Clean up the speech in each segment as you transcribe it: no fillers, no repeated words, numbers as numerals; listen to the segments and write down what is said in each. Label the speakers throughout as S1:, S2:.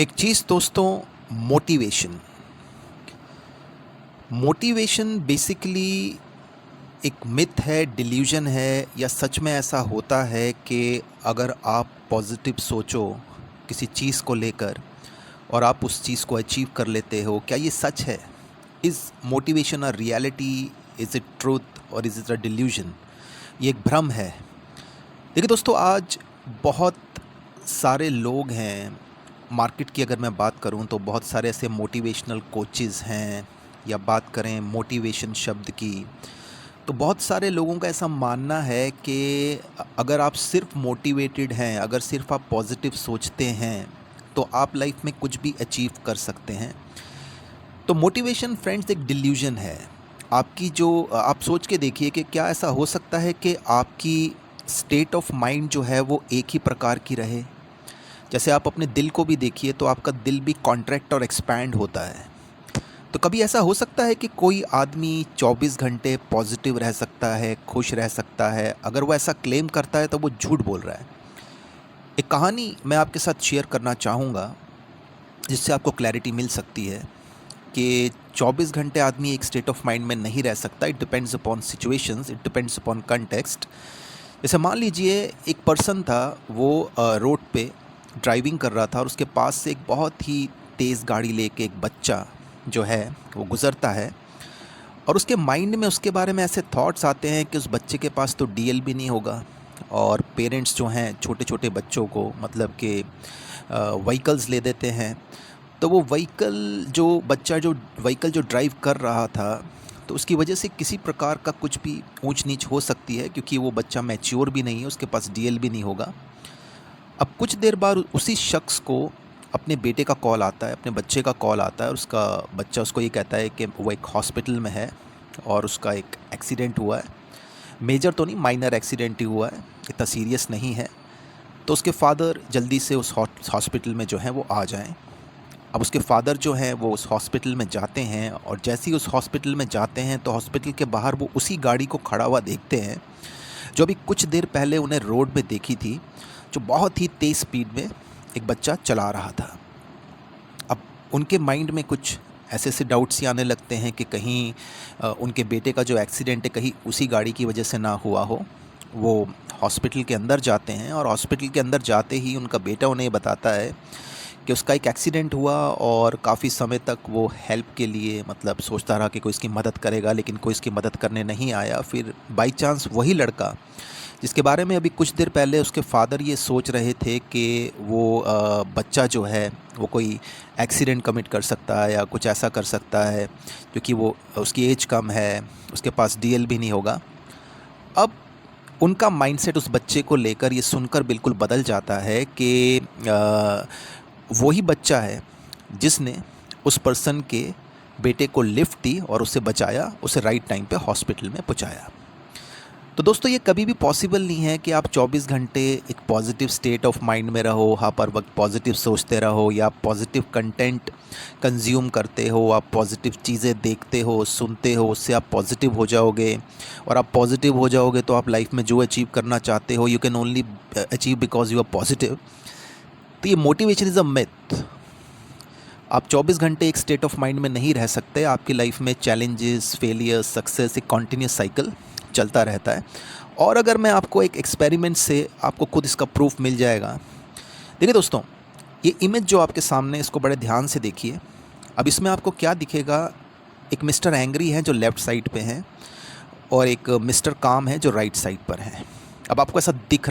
S1: एक चीज़ दोस्तों, motivation. Motivation basically एक मिथ है, डिल्यूजन है, या सच में ऐसा होता है कि अगर आप पॉजिटिव सोचो किसी चीज़ को लेकर और आप उस चीज़ को अचीव कर लेते हो, क्या ये सच है? Is motivation a reality? Is it truth और इज़ इट अ डिल्यूजन? ये एक भ्रम है। देखिए दोस्तों, आज बहुत सारे लोग हैं। मार्केट की अगर मैं बात करूं तो बहुत सारे ऐसे मोटिवेशनल कोचेज़ हैं, या बात करें मोटिवेशन शब्द की, तो बहुत सारे लोगों का ऐसा मानना है कि अगर आप सिर्फ मोटिवेटेड हैं, अगर सिर्फ आप पॉजिटिव सोचते हैं, तो आप लाइफ में कुछ भी अचीव कर सकते हैं। तो मोटिवेशन फ्रेंड्स एक डिल्यूजन है। आपकी जो आप सोच के देखिए कि क्या ऐसा हो सकता है कि आपकी स्टेट ऑफ माइंड जो है वो एक ही प्रकार की रहे। जैसे आप अपने दिल को भी देखिए तो आपका दिल भी कॉन्ट्रैक्ट और एक्सपैंड होता है। तो कभी ऐसा हो सकता है कि कोई आदमी 24 घंटे पॉजिटिव रह सकता है, खुश रह सकता है? अगर वो ऐसा क्लेम करता है तो वो झूठ बोल रहा है। एक कहानी मैं आपके साथ शेयर करना चाहूँगा जिससे आपको क्लैरिटी मिल सकती है कि 24 घंटे आदमी एक स्टेट ऑफ माइंड में नहीं रह सकता। It depends upon situations, it depends upon context. जैसे मान लीजिए एक पर्सन था, वो रोड पे ड्राइविंग कर रहा था और उसके पास से एक बहुत ही तेज़ गाड़ी लेके एक बच्चा जो है वो गुज़रता है, और उसके माइंड में उसके बारे में ऐसे थॉट्स आते हैं कि उस बच्चे के पास तो डीएल भी नहीं होगा, और पेरेंट्स जो हैं छोटे छोटे बच्चों को मतलब कि व्हीकल्स ले देते हैं। तो वो बच्चा जो व्हीकल जो ड्राइव कर रहा था, तो उसकी वजह से किसी प्रकार का कुछ भी ऊंच नीच हो सकती है, क्योंकि वो बच्चा मैच्योर भी नहीं है, उसके पास डीएल भी नहीं होगा। अब कुछ देर बाद उसी शख्स को अपने बेटे का कॉल आता है, अपने बच्चे का कॉल आता है, और उसका बच्चा उसको ये कहता है कि वो एक हॉस्पिटल में है और उसका एक एक्सीडेंट हुआ है। मेजर तो नहीं, माइनर एक्सीडेंट ही हुआ है, इतना सीरियस नहीं है। तो उसके फादर जल्दी से उस हॉस्पिटल में जो है वो आ जाएं। अब उसके फादर जो हैं वो उस हॉस्पिटल में जाते हैं, और जैसे ही उस हॉस्पिटल में जाते हैं तो हॉस्पिटल के बाहर वो उसी गाड़ी को खड़ा हुआ देखते हैं जो अभी कुछ देर पहले उन्हें रोड में देखी थी, जो बहुत ही तेज़ स्पीड में एक बच्चा चला रहा था। अब उनके माइंड में कुछ ऐसे ऐसे डाउट्स ही आने लगते हैं कि कहीं उनके बेटे का जो एक्सीडेंट है कहीं उसी गाड़ी की वजह से ना हुआ हो। वो हॉस्पिटल के अंदर जाते हैं, और हॉस्पिटल के अंदर जाते ही उनका बेटा उन्हें बताता है कि उसका एक एक्सीडेंट हुआ, और काफ़ी समय तक वो हेल्प के लिए मतलब सोचता रहा कि कोई इसकी मदद करेगा, लेकिन कोई इसकी मदद करने नहीं आया। फिर बाई चांस वही लड़का जिसके बारे में अभी कुछ देर पहले उसके फादर ये सोच रहे थे कि वो बच्चा जो है वो कोई एक्सीडेंट कमिट कर सकता है या कुछ ऐसा कर सकता है, क्योंकि वो उसकी एज कम है, उसके पास डीएल भी नहीं होगा। अब उनका माइंडसेट उस बच्चे को लेकर ये सुनकर बिल्कुल बदल जाता है कि वही बच्चा है जिसने उस पर्सन के बेटे को लिफ्ट दी और उसे बचाया, उसे राइट टाइम पे हॉस्पिटल में पहुंचाया। तो दोस्तों, ये कभी भी पॉसिबल नहीं है कि आप 24 घंटे एक पॉजिटिव स्टेट ऑफ माइंड में रहो, आप हर वक्त पॉजिटिव सोचते रहो, या आप पॉजिटिव कंटेंट कंज्यूम करते हो, आप पॉजिटिव चीज़ें देखते हो, सुनते हो, उससे आप पॉजिटिव हो जाओगे। और आप पॉजिटिव हो जाओगे तो आप लाइफ में जो अचीव करना चाहते हो, you can only achieve because you are positive. तो ये मोटिवेशन इज़ अ मिथ। आप 24 घंटे एक स्टेट ऑफ माइंड में नहीं रह सकते। आपकी लाइफ में चैलेंजेस, फेलियर्स, सक्सेस, एक कॉन्टीन्यूस साइकिल चलता रहता है। और अगर मैं आपको एक एक्सपेरिमेंट से आपको खुद इसका प्रूफ मिल जाएगा। देखिए दोस्तों, ये इमेज जो आपके सामने, इसको बड़े ध्यान से देखिए। अब इसमें आपको क्या दिखेगा? एक मिस्टर एंग्री है जो लेफ़्ट साइड पे हैं, और एक मिस्टर काम है जो राइट साइड पर है। अब आपको ऐसा दिख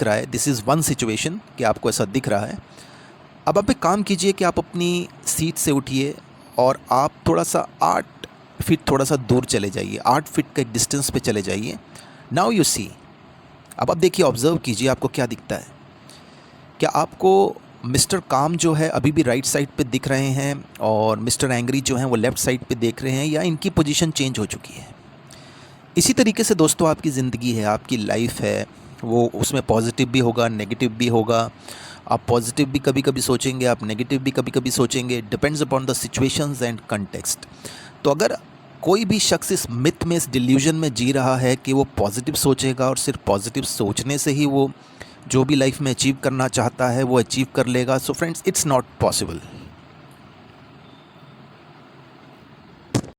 S1: रहा है, दिस इज़ वन सिचुएशन कि आपको ऐसा दिख रहा है। अब आप एक काम कीजिए कि आप अपनी सीट से उठिए और आप थोड़ा सा 8 फीट थोड़ा सा दूर चले जाइए, 8 फीट का एक डिस्टेंस पे चले जाइए। नाउ यू सी, अब आप देखिए, ऑब्जर्व कीजिए आपको क्या दिखता है। क्या आपको मिस्टर काम जो है अभी भी राइट साइड पे दिख रहे हैं, और मिस्टर एंग्री जो हैं वो लेफ़्ट साइड पे देख रहे हैं, या इनकी पोजीशन चेंज हो चुकी है? इसी तरीके से दोस्तों आपकी ज़िंदगी है, आपकी लाइफ है, वो उसमें पॉजिटिव भी होगा, नेगेटिव भी होगा। आप पॉजिटिव भी कभी कभी सोचेंगे, आप नेगेटिव भी कभी कभी सोचेंगे। Depends upon the situations and context. तो अगर कोई भी शख्स इस मिथ में, इस डिल्यूजन में जी रहा है कि वो पॉजिटिव सोचेगा और सिर्फ पॉजिटिव सोचने से ही वो जो भी लाइफ में अचीव करना चाहता है वो अचीव कर लेगा। So friends, it's not possible.